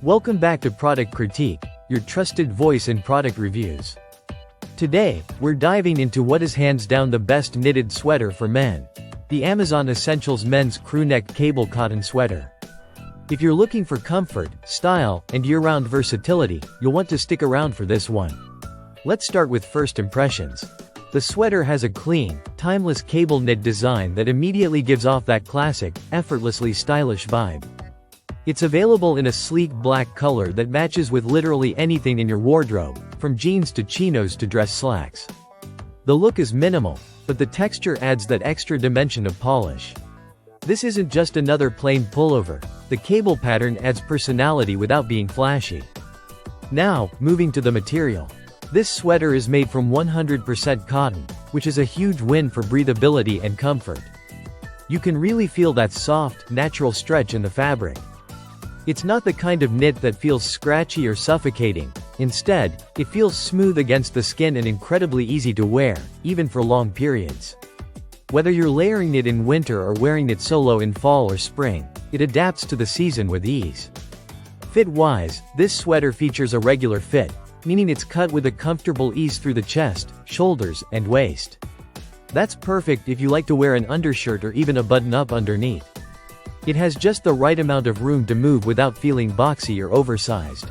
Welcome back to Product Critique, your trusted voice in product reviews. Today, we're diving into what is hands down the best knitted sweater for men. The Amazon Essentials Men's Crewneck Cable Cotton Sweater. If you're looking for comfort, style, and year-round versatility, you'll want to stick around for this one. Let's start with first impressions. The sweater has a clean, timeless cable knit design that immediately gives off that classic, effortlessly stylish vibe. It's available in a sleek black color that matches with literally anything in your wardrobe, from jeans to chinos to dress slacks. The look is minimal, but the texture adds that extra dimension of polish. This isn't just another plain pullover, the cable pattern adds personality without being flashy. Now, moving to the material. This sweater is made from 100% cotton, which is a huge win for breathability and comfort. You can really feel that soft, natural stretch in the fabric. It's not the kind of knit that feels scratchy or suffocating. Instead, it feels smooth against the skin and incredibly easy to wear, even for long periods. Whether you're layering it in winter or wearing it solo in fall or spring, it adapts to the season with ease. Fit-wise, this sweater features a regular fit, meaning it's cut with a comfortable ease through the chest, shoulders, and waist. That's perfect if you like to wear an undershirt or even a button-up underneath. It has just the right amount of room to move without feeling boxy or oversized.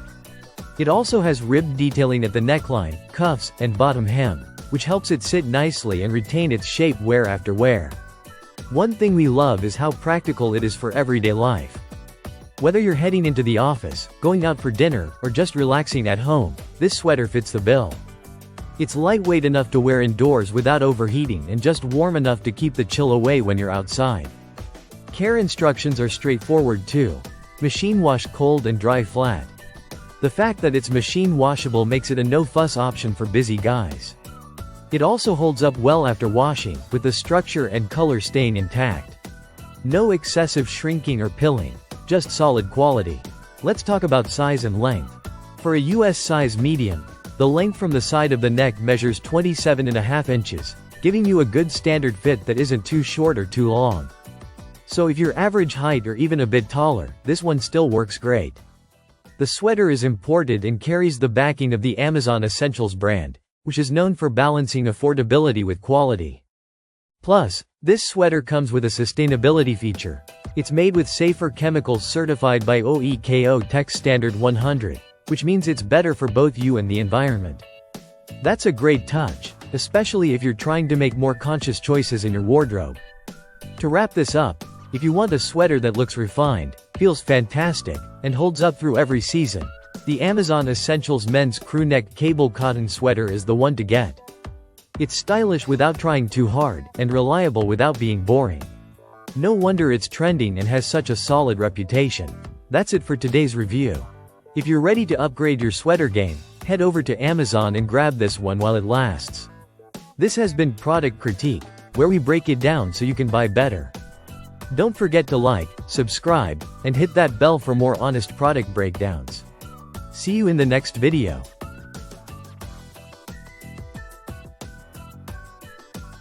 It also has ribbed detailing at the neckline, cuffs, and bottom hem, which helps it sit nicely and retain its shape wear after wear. One thing we love is how practical it is for everyday life. Whether you're heading into the office, going out for dinner, or just relaxing at home, this sweater fits the bill. It's lightweight enough to wear indoors without overheating and just warm enough to keep the chill away when you're outside. Care instructions are straightforward too. Machine wash cold and dry flat. The fact that it's machine washable makes it a no-fuss option for busy guys. It also holds up well after washing, with the structure and color staying intact. No excessive shrinking or pilling. Just solid quality. Let's talk about size and length. For a US size medium, the length from the side of the neck measures 27.5 inches, giving you a good standard fit that isn't too short or too long. So if you're average height or even a bit taller, this one still works great. The sweater is imported and carries the backing of the Amazon Essentials brand, which is known for balancing affordability with quality. Plus, this sweater comes with a sustainability feature. It's made with safer chemicals certified by OEKO Tech Standard 100, which means it's better for both you and the environment. That's a great touch, especially if you're trying to make more conscious choices in your wardrobe. To wrap this up, if you want a sweater that looks refined, feels fantastic, and holds up through every season, the Amazon Essentials Men's Crewneck Cable Cotton Sweater is the one to get. It's stylish without trying too hard, and reliable without being boring. No wonder it's trending and has such a solid reputation. That's it for today's review. If you're ready to upgrade your sweater game, head over to Amazon and grab this one while it lasts. This has been Product Critique, where we break it down so you can buy better. Don't forget to like, subscribe, and hit that bell for more honest product breakdowns. See you in the next video.